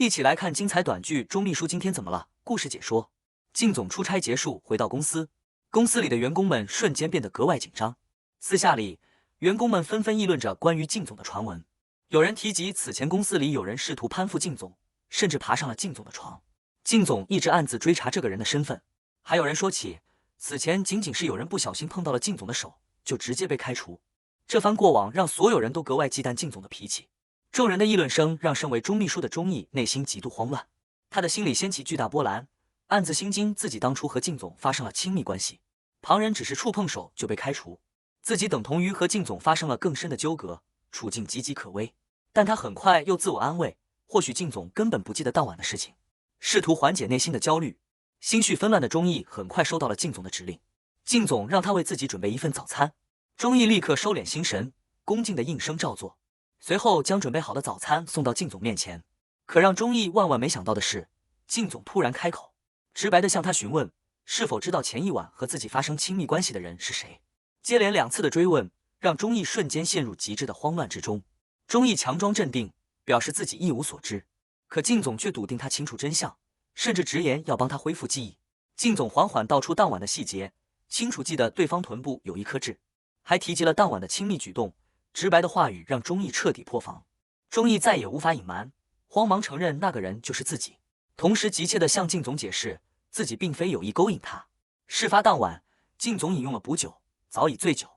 一起来看精彩短剧。钟秘书今天怎么了？故事解说：靳总出差结束回到公司，公司里的员工们瞬间变得格外紧张。私下里，员工们纷纷议论着关于靳总的传闻。有人提及此前公司里有人试图攀附靳总，甚至爬上了靳总的床。靳总一直暗自追查这个人的身份。还有人说起，此前仅仅是有人不小心碰到了靳总的手，就直接被开除。这番过往让所有人都格外忌惮靳总的脾气。众人的议论声让身为钟秘书的钟毅内心极度慌乱，他的心里掀起巨大波澜，暗自心惊自己当初和靳总发生了亲密关系，旁人只是触碰手就被开除，自己等同于和靳总发生了更深的纠葛，处境岌岌可危。但他很快又自我安慰，或许靳总根本不记得当晚的事情，试图缓解内心的焦虑。心绪纷乱的钟毅很快收到了靳总的指令，靳总让他为自己准备一份早餐。钟毅立刻收敛心神，恭敬地应声照做。随后将准备好的早餐送到靳总面前，可让钟毅万万没想到的是，靳总突然开口，直白地向他询问是否知道前一晚和自己发生亲密关系的人是谁。接连2次的追问，让钟毅瞬间陷入极致的慌乱之中。钟毅强装镇定，表示自己一无所知，可靳总却笃定他清楚真相，甚至直言要帮他恢复记忆。靳总缓缓道出当晚的细节，清楚记得对方臀部有1颗痣，还提及了当晚的亲密举动。直白的话语让钟毅彻底破防，钟毅再也无法隐瞒，慌忙承认那个人就是自己，同时急切地向靳总解释自己并非有意勾引他。事发当晚，靳总饮用了补酒，早已醉酒，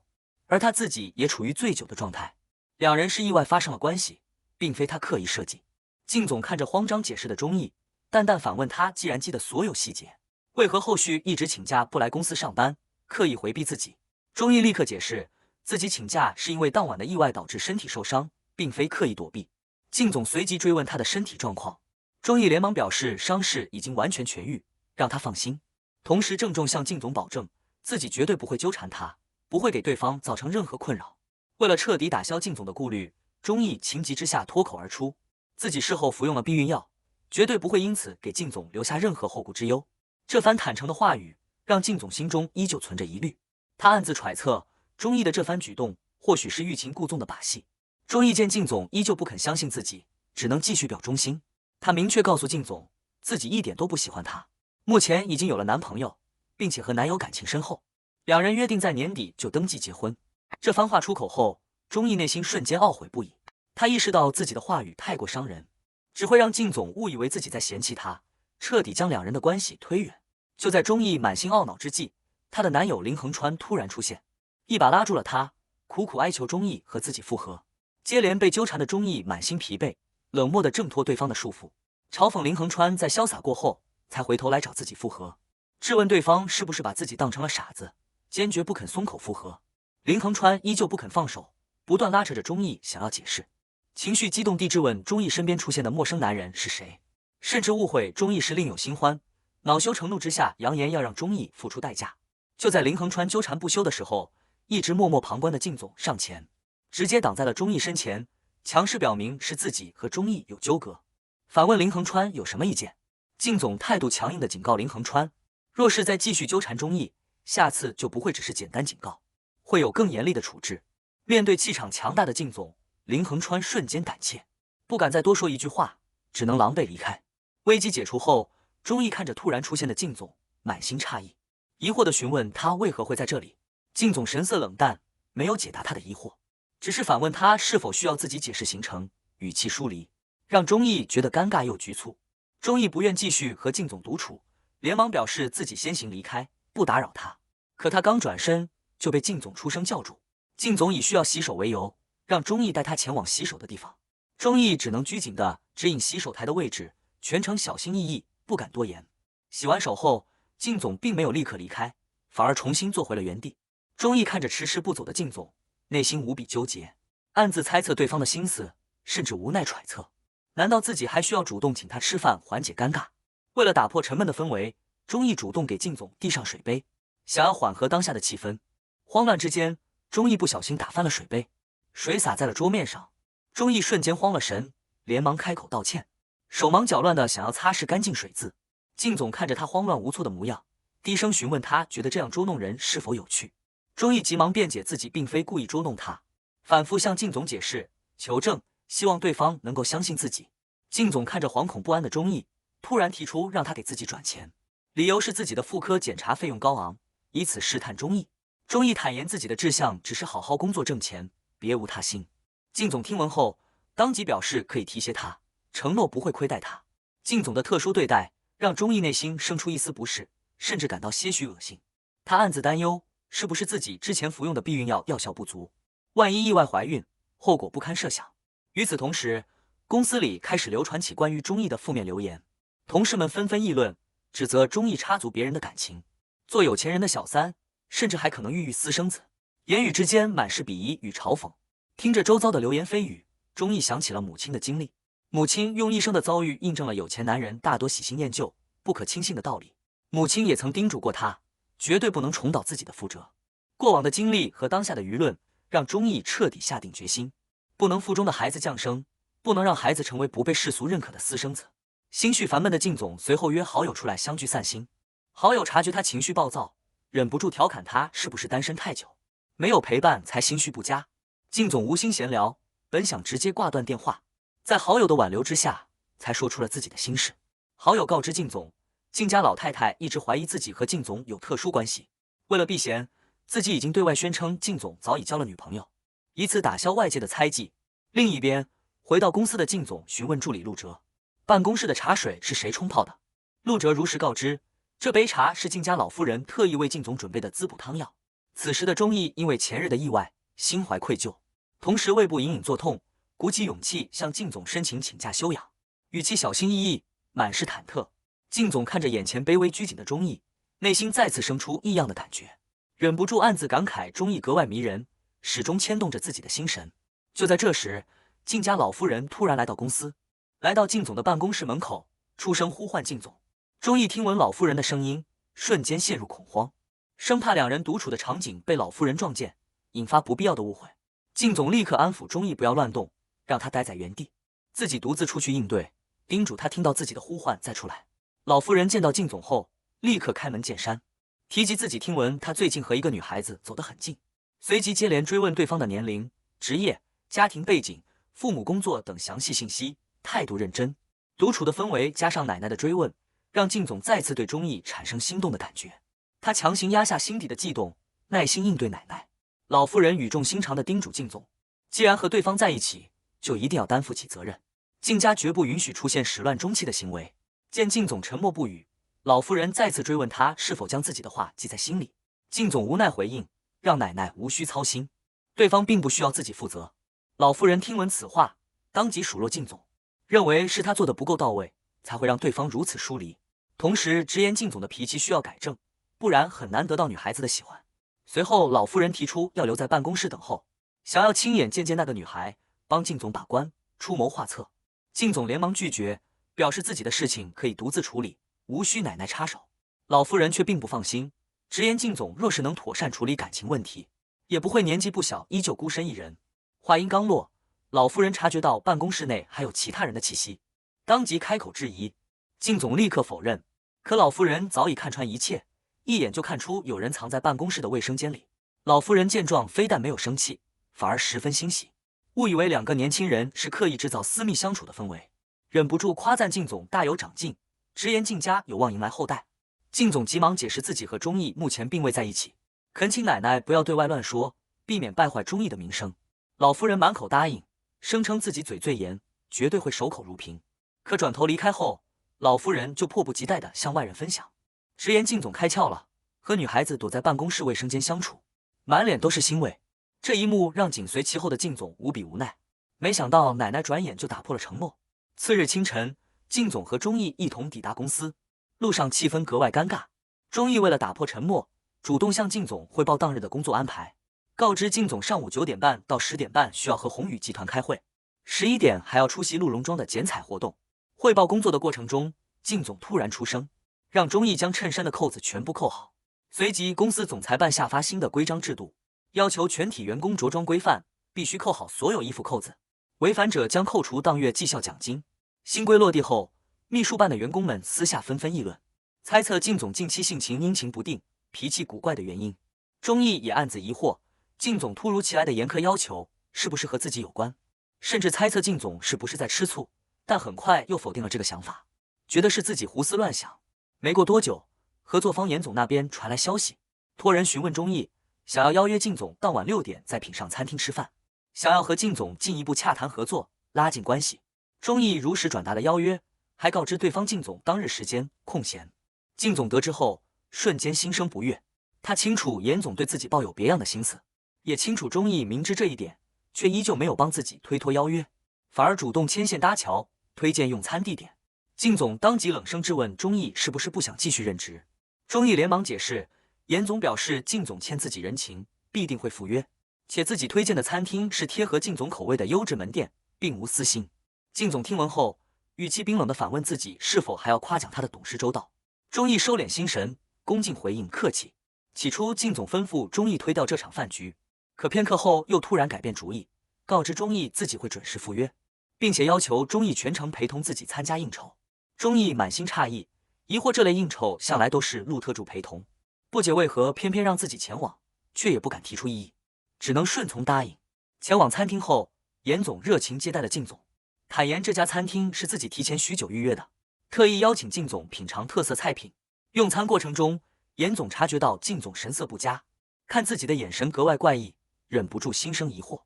而他自己也处于醉酒的状态，两人是意外发生了关系，并非他刻意设计。靳总看着慌张解释的钟毅，淡淡反问他，既然记得所有细节，为何后续一直请假不来公司上班，刻意回避自己？钟毅立刻解释，自己请假是因为当晚的意外导致身体受伤，并非刻意躲避。靳总随即追问他的身体状况，钟毅连忙表示伤势已经完全痊愈，让他放心，同时郑重向靳总保证自己绝对不会纠缠他，不会给对方造成任何困扰。为了彻底打消靳总的顾虑，钟毅情急之下脱口而出，自己事后服用了避孕药，绝对不会因此给靳总留下任何后顾之忧。这番坦诚的话语让靳总心中依旧存着疑虑，他暗自揣测钟毅的这番举动或许是欲擒故纵的把戏。钟毅见靳总依旧不肯相信自己，只能继续表忠心。他明确告诉靳总，自己一点都不喜欢他，目前已经有了男朋友，并且和男友感情深厚，两人约定在年底就登记结婚。这番话出口后，钟毅内心瞬间懊悔不已。他意识到自己的话语太过伤人，只会让靳总误以为自己在嫌弃他，彻底将两人的关系推远。就在钟毅满心懊恼之际，他的男友林恒川突然出现，一把拉住了他，苦苦哀求钟毅和自己复合。接连被纠缠的钟毅满心疲惫，冷漠地挣脱对方的束缚，嘲讽林恒川在潇洒过后才回头来找自己复合，质问对方是不是把自己当成了傻子，坚决不肯松口复合。林恒川依旧不肯放手，不断拉扯着钟毅想要解释，情绪激动地质问钟毅身边出现的陌生男人是谁，甚至误会钟毅是另有新欢，恼羞成怒之下扬言要让钟毅付出代价。就在林恒川纠缠不休的时候，一直默默旁观的靳总上前，直接挡在了钟毅身前，强势表明是自己和钟毅有纠葛，反问林恒川有什么意见。靳总态度强硬地警告林恒川，若是再继续纠缠钟毅，下次就不会只是简单警告，会有更严厉的处置。面对气场强大的靳总，林恒川瞬间胆怯，不敢再多说一句话，只能狼狈离开。危机解除后，钟毅看着突然出现的靳总，满心诧异，疑惑地询问他为何会在这里。靳总神色冷淡，没有解答他的疑惑，只是反问他是否需要自己解释行程，语气疏离，让钟毅觉得尴尬又局促。钟毅不愿继续和靳总独处，连忙表示自己先行离开，不打扰他。可他刚转身就被靳总出声叫住。靳总以需要洗手为由，让钟毅带他前往洗手的地方。钟毅只能拘谨地指引洗手台的位置，全程小心翼翼，不敢多言。洗完手后，靳总并没有立刻离开，反而重新坐回了原地。钟毅看着迟迟不走的靳总，内心无比纠结，暗自猜测对方的心思，甚至无奈揣测，难道自己还需要主动请他吃饭缓解尴尬？为了打破沉闷的氛围，钟毅主动给靳总递上水杯，想要缓和当下的气氛。慌乱之间，钟毅不小心打翻了水杯，水洒在了桌面上。钟毅瞬间慌了神，连忙开口道歉，手忙脚乱的想要擦拭干净水渍。靳总看着他慌乱无措的模样，低声询问他觉得这样捉弄人是否有趣。钟毅急忙辩解自己并非故意捉弄他，反复向靳总解释求证，希望对方能够相信自己。靳总看着惶恐不安的钟毅，突然提出让他给自己转钱，理由是自己的妇科检查费用高昂，以此试探钟毅。钟毅坦言自己的志向只是好好工作挣钱，别无他心。靳总听闻后，当即表示可以提携他，承诺不会亏待他。靳总的特殊对待让钟毅内心生出一丝不适，甚至感到些许恶心。他暗自担忧，是不是自己之前服用的避孕药药效不足，万一意外怀孕，后果不堪设想。与此同时，公司里开始流传起关于钟毅的负面流言，同事们纷纷议论，指责钟毅插足别人的感情，做有钱人的小三，甚至还可能孕育私生子，言语之间满是鄙夷与嘲讽。听着周遭的流言蜚语，钟毅想起了母亲的经历。母亲用一生的遭遇印证了有钱男人大多喜新厌旧、不可轻信的道理。母亲也曾叮嘱过他，绝对不能重蹈自己的覆辙。过往的经历和当下的舆论，让钟毅彻底下定决心，不能腹中的孩子降生，不能让孩子成为不被世俗认可的私生子。心绪烦闷的靳总随后约好友出来相聚散心。好友察觉他情绪暴躁，忍不住调侃他是不是单身太久，没有陪伴才心绪不佳。靳总无心闲聊，本想直接挂断电话，在好友的挽留之下，才说出了自己的心事。好友告知靳总，靳家老太太一直怀疑自己和靳总有特殊关系，为了避嫌，自己已经对外宣称靳总早已交了女朋友，以此打消外界的猜忌。另一边，回到公司的靳总询问助理陆哲，办公室的茶水是谁冲泡的？陆哲如实告知，这杯茶是靳家老夫人特意为靳总准备的滋补汤药。此时的钟毅因为前日的意外，心怀愧疚，同时胃部隐隐作痛，鼓起勇气向靳总申请请假休养，语气小心翼翼，满是忐忑。靳总看着眼前卑微拘谨的钟毅，内心再次生出异样的感觉，忍不住暗自感慨钟毅格外迷人，始终牵动着自己的心神。就在这时，靳家老夫人突然来到公司，来到靳总的办公室门口，出声呼唤靳总。钟毅听闻老夫人的声音，瞬间陷入恐慌，生怕两人独处的场景被老夫人撞见，引发不必要的误会。靳总立刻安抚钟毅不要乱动，让他待在原地，自己独自出去应对，叮嘱他听到自己的呼唤再出来。老夫人见到靳总后，立刻开门见山，提及自己听闻他最近和一个女孩子走得很近，随即接连追问对方的年龄、职业、家庭背景、父母工作等详细信息，态度认真。独处的氛围加上奶奶的追问，让靳总再次对钟毅产生心动的感觉。他强行压下心底的悸动，耐心应对奶奶。老夫人语重心长地叮嘱靳总，既然和对方在一起，就一定要担负起责任，靳家绝不允许出现始乱终弃的行为。见靳总沉默不语，老夫人再次追问他是否将自己的话记在心里。靳总无奈回应，让奶奶无需操心，对方并不需要自己负责。老夫人听闻此话，当即数落靳总，认为是他做的不够到位，才会让对方如此疏离，同时直言靳总的脾气需要改正，不然很难得到女孩子的喜欢。随后老夫人提出要留在办公室等候，想要亲眼见见那个女孩，帮靳总把关，出谋划策。靳总连忙拒绝，表示自己的事情可以独自处理，无需奶奶插手。老夫人却并不放心，直言靳总若是能妥善处理感情问题，也不会年纪不小依旧孤身一人。话音刚落，老夫人察觉到办公室内还有其他人的气息，当即开口质疑。靳总立刻否认，可老夫人早已看穿一切，一眼就看出有人藏在办公室的卫生间里。老夫人见状，非但没有生气，反而十分欣喜，误以为两个年轻人是刻意制造私密相处的氛围，忍不住夸赞靳总大有长进，直言靳家有望迎来后代。靳总急忙解释自己和钟毅目前并未在一起，恳请奶奶不要对外乱说，避免败坏钟毅的名声。老夫人满口答应，声称自己嘴最严，绝对会守口如瓶。可转头离开后，老夫人就迫不及待地向外人分享，直言靳总开窍了，和女孩子躲在办公室卫生间相处，满脸都是欣慰。这一幕让紧随其后的靳总无比无奈，没想到奶奶转眼就打破了承诺。次日清晨，靳总和钟毅一同抵达公司，路上气氛格外尴尬。钟毅为了打破沉默，主动向靳总汇报当日的工作安排，告知靳总上午9点半到10点半需要和宏宇集团开会，11点还要出席鹿茸庄的剪彩活动。汇报工作的过程中，靳总突然出声，让钟毅将衬衫的扣子全部扣好。随即，公司总裁办下发新的规章制度，要求全体员工着装规范，必须扣好所有衣服扣子，违反者将扣除当月绩效奖金。新规落地后，秘书办的员工们私下纷纷议论，猜测靳总近期性情阴晴不定、脾气古怪的原因。钟毅也暗自疑惑，靳总突如其来的严苛要求是不是和自己有关，甚至猜测靳总是不是在吃醋，但很快又否定了这个想法，觉得是自己胡思乱想。没过多久，合作方严总那边传来消息，托人询问钟毅，想要邀约靳总当晚6点在品上餐厅吃饭，想要和靳总进一步洽谈合作，拉近关系。钟毅如实转达了邀约，还告知对方靳总当日时间空闲。靳总得知后，瞬间心生不悦。他清楚严总对自己抱有别样的心思，也清楚钟毅明知这一点，却依旧没有帮自己推脱邀约，反而主动牵线搭桥，推荐用餐地点。靳总当即冷声质问钟毅是不是不想继续任职。钟毅连忙解释，严总表示靳总欠自己人情，必定会赴约，且自己推荐的餐厅是贴合靳总口味的优质门店，并无私心。靳总听闻后，语气冰冷地反问自己是否还要夸奖他的懂事周到。钟毅收敛心神，恭敬回应客气。起初靳总吩咐钟毅推掉这场饭局，可片刻后又突然改变主意，告知钟毅自己会准时赴约，并且要求钟毅全程陪同自己参加应酬。钟毅满心诧异，疑惑这类应酬向来都是陆特助陪同，不解为何偏偏让自己前往，却也不敢提出异议，只能顺从答应。前往餐厅后，严总热情接待了靳总，坦言这家餐厅是自己提前许久预约的，特意邀请靳总品尝特色菜品。用餐过程中，严总察觉到靳总神色不佳，看自己的眼神格外怪异，忍不住心生疑惑。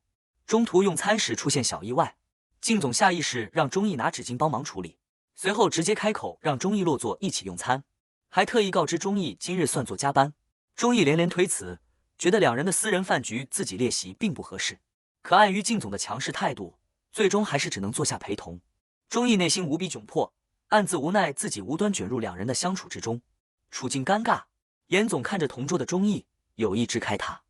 中途用餐时出现小意外，靳总下意识让钟毅拿纸巾帮忙处理，随后直接开口让钟毅落座一起用餐，还特意告知钟毅今日算作加班。钟毅连连推辞，觉得两人的私人饭局自己列席并不合适，可碍于靳总的强势态度，最终还是只能坐下陪同。钟毅内心无比窘迫，暗自无奈自己无端卷入两人的相处之中，处境尴尬。严总看着同桌的钟毅，有意支开他，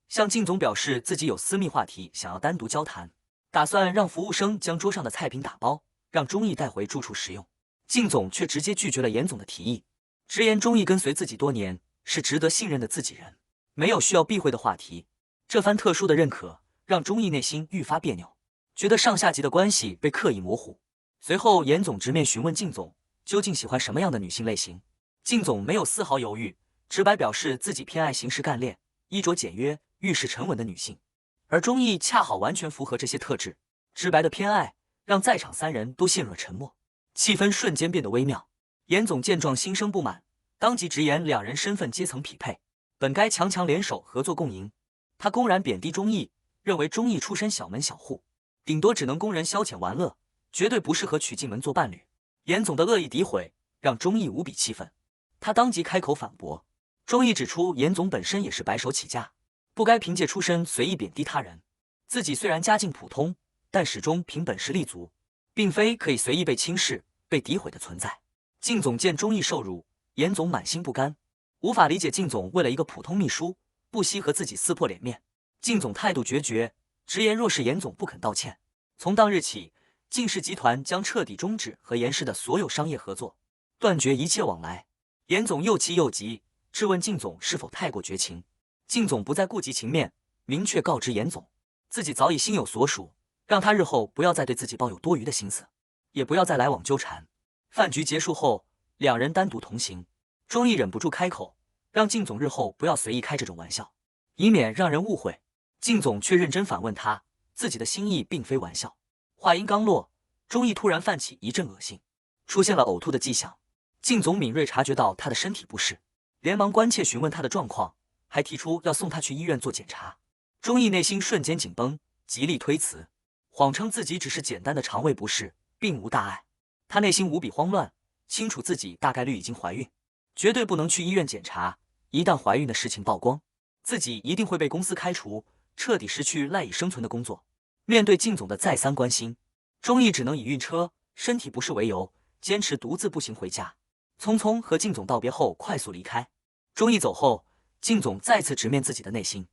向靳总表示自己有私密话题想要单独交谈，打算让服务生将桌上的菜品打包，让钟毅带回住处食用。靳总却直接拒绝了严总的提议，直言钟毅跟随自己多年，是值得信任的自己人，没有需要避讳的话题。这番特殊的认可让钟毅内心愈发别扭，觉得上下级的关系被刻意模糊。随后严总直面询问靳总究竟喜欢什么样的女性类型，靳总没有丝毫犹豫，直白表示自己偏爱行事干练、衣着简约、遇事沉稳的女性，而钟毅恰好完全符合这些特质。直白的偏爱让在场3人都陷入了沉默，气氛瞬间变得微妙。严总见状心生不满，当即直言两人身份阶层匹配，本该强强联手合作共赢。他公然贬低钟毅，认为钟毅出身小门小户，顶多只能供人消遣玩乐，绝对不适合娶进门做伴侣。严总的恶意诋毁让钟毅无比气愤，他当即开口反驳。钟毅指出严总本身也是白手起家，不该凭借出身随意贬低他人，自己虽然家境普通，但始终凭本事立足，并非可以随意被轻视、被诋毁的存在。靳总见钟毅受辱，严总满心不甘，无法理解靳总为了一个普通秘书不惜和自己撕破脸面。靳总态度决绝，直言若是严总不肯道歉，从当日起靳氏集团将彻底终止和严氏的所有商业合作，断绝一切往来。严总又气又急，质问靳总是否太过绝情。靳总不再顾及情面，明确告知严总，自己早已心有所属，让他日后不要再对自己抱有多余的心思，也不要再来往纠缠。饭局结束后，两人单独同行，钟毅忍不住开口，让靳总日后不要随意开这种玩笑，以免让人误会。靳总却认真反问他，自己的心意并非玩笑。话音刚落，钟毅突然泛起一阵恶心，出现了呕吐的迹象。靳总敏锐察觉到他的身体不适，连忙关切询问他的状况，还提出要送他去医院做检查。钟毅内心瞬间紧绷，极力推辞，谎称自己只是简单的肠胃不适，并无大碍。他内心无比慌乱，清楚自己大概率已经怀孕，绝对不能去医院检查，一旦怀孕的事情曝光，自己一定会被公司开除，彻底失去赖以生存的工作。面对靳总的再三关心，钟毅只能以晕车、身体不适为由，坚持独自步行回家。匆匆和靳总道别后，快速离开。钟毅走后，靳总再次直面自己的内心，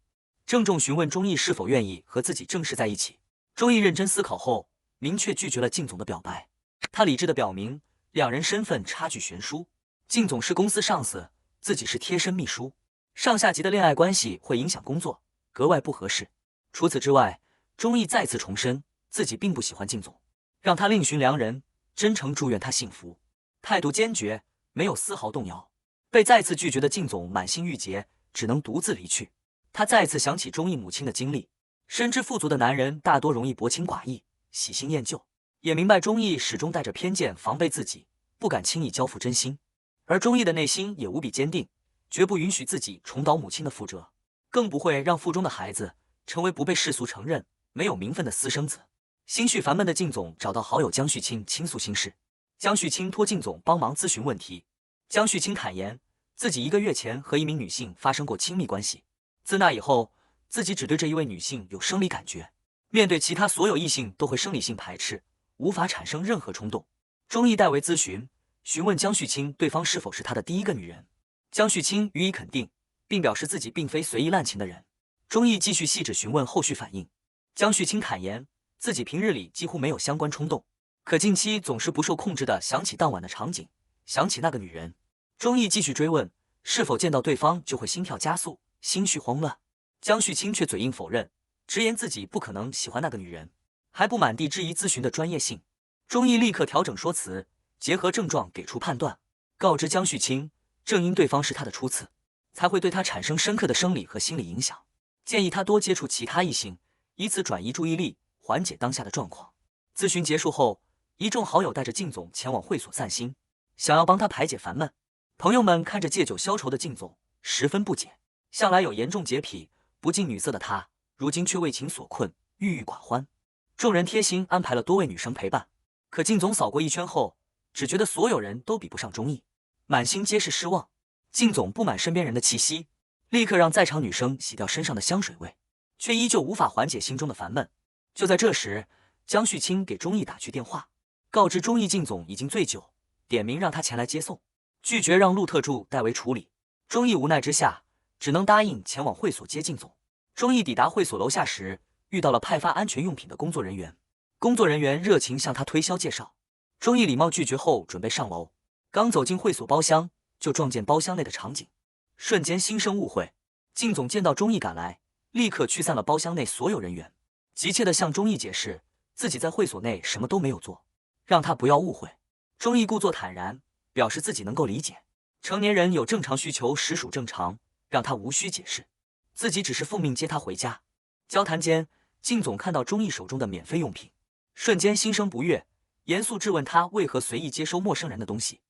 郑重询问钟毅是否愿意和自己正式在一起。钟毅认真思考后，明确拒绝了靳总的表白。他理智地表明，两人身份差距悬殊，靳总是公司上司，自己是贴身秘书，上下级的恋爱关系会影响工作，格外不合适。除此之外，钟毅再次重申自己并不喜欢靳总，让他另寻良人，真诚祝愿他幸福，态度坚决，没有丝毫动摇。被再次拒绝的靳总满心郁结，只能独自离去。他再次想起钟毅母亲的经历，深知富足的男人大多容易薄情寡义，喜新厌旧，也明白钟毅始终带着偏见防备自己，不敢轻易交付真心。而钟毅的内心也无比坚定，绝不允许自己重蹈母亲的覆辙，更不会让腹中的孩子成为不被世俗承认、没有名分的私生子。心绪烦闷的靳总找到好友江旭清倾诉心事，江旭清托靳总帮忙咨询问题。江旭清坦言，自己1个月前和一名女性发生过亲密关系，自那以后，自己只对这一位女性有生理感觉，面对其他所有异性都会生理性排斥，无法产生任何冲动。钟毅代为咨询，询问江旭清对方是否是他的第一个女人。江旭清予以肯定，并表示自己并非随意滥情的人。钟毅继续细致询问后续反应。江旭清坦言，自己平日里几乎没有相关冲动，可近期总是不受控制的想起当晚的场景，想起那个女人。钟毅继续追问，是否见到对方就会心跳加速、心绪慌乱。江旭清却嘴硬否认，直言自己不可能喜欢那个女人，还不满地质疑咨询的专业性。钟毅立刻调整说辞，结合症状给出判断，告知江旭清，正因对方是他的初次，才会对他产生深刻的生理和心理影响，建议他多接触其他异性，以此转移注意力，缓解当下的状况。咨询结束后，一众好友带着靳总前往会所散心，想要帮他排解烦闷。朋友们看着借酒消愁的靳总，十分不解。向来有严重洁癖、不近女色的他，如今却为情所困，郁郁寡欢。众人贴心安排了多位女生陪伴，可靳总扫过一圈后，只觉得所有人都比不上钟毅，满心皆是失望。靳总不满身边人的气息，立刻让在场女生洗掉身上的香水味，却依旧无法缓解心中的烦闷。就在这时，江旭清给钟毅打去电话，告知钟毅靳总已经醉酒，点名让他前来接送，拒绝让陆特助代为处理。钟毅无奈之下，只能答应前往会所接靳总。钟毅抵达会所楼下时，遇到了派发安全用品的工作人员。工作人员热情向他推销介绍，钟毅礼貌拒绝后准备上楼，刚走进会所包厢，就撞见包厢内的场景，瞬间心生误会。靳总见到钟毅赶来，立刻驱散了包厢内所有人员，急切地向钟毅解释自己在会所内什么都没有做，让他不要误会。钟毅故作坦然，表示自己能够理解，成年人有正常需求实属正常，让他无需解释，自己只是奉命接他回家。交谈间，靳总看到钟毅手中的免费用品，瞬间心生不悦，严肃质问他为何随意接收陌生人的东西。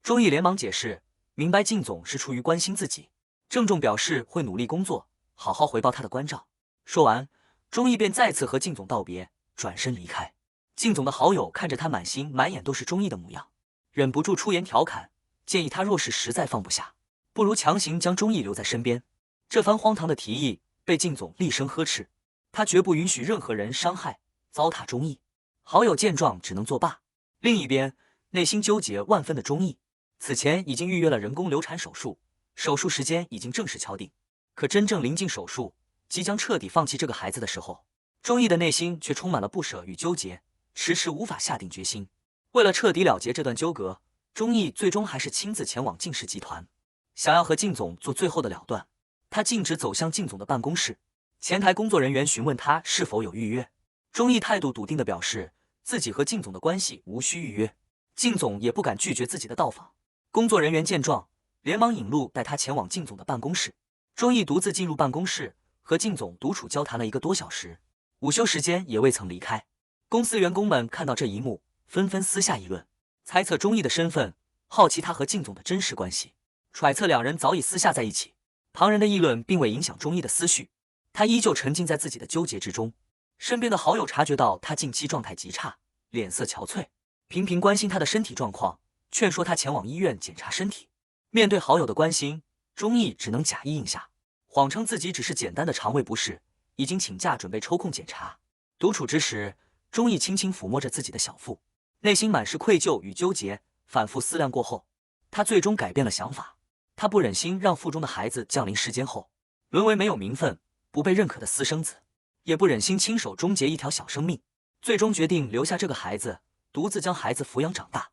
钟毅连忙解释，明白靳总是出于关心自己，郑重表示会努力工作，好好回报他的关照。说完，钟毅便再次和靳总道别，转身离开。靳总的好友看着他满心满眼都是钟毅的模样，忍不住出言调侃，建议他若是实在放不下，不如强行将钟毅留在身边。这番荒唐的提议被靳总厉声呵斥，他绝不允许任何人伤害、糟蹋钟毅。好友见状只能作罢。另一边，内心纠结万分的钟毅，此前已经预约了人工流产手术，手术时间已经正式敲定。可真正临近手术，即将彻底放弃这个孩子的时候，钟毅的内心却充满了不舍与纠结，迟迟无法下定决心。为了彻底了结这段纠葛，钟毅最终还是亲自前往靳氏集团，想要和靳总做最后的了断。他径直走向靳总的办公室，前台工作人员询问他是否有预约，钟毅态度笃定地表示自己和靳总的关系无需预约，靳总也不敢拒绝自己的到访。工作人员见状，连忙引路带他前往靳总的办公室。钟毅独自进入办公室，和靳总独处交谈了1个多小时，午休时间也未曾离开。公司员工们看到这一幕，纷纷私下议论，猜测钟毅的身份，好奇他和靳总的真实关系，揣测两人早已私下在一起。旁人的议论并未影响钟毅的思绪，他依旧沉浸在自己的纠结之中。身边的好友察觉到他近期状态极差，脸色憔悴，频频关心他的身体状况，劝说他前往医院检查身体。面对好友的关心，钟毅只能假意应下，谎称自己只是简单的肠胃不适，已经请假准备抽空检查。独处之时，钟毅轻轻抚摸着自己的小腹，内心满是愧疚与纠结。反复思量过后，他最终改变了想法。他不忍心让腹中的孩子降临世间后，沦为没有名分、不被认可的私生子，也不忍心亲手终结一条小生命，最终决定留下这个孩子，独自将孩子抚养长大。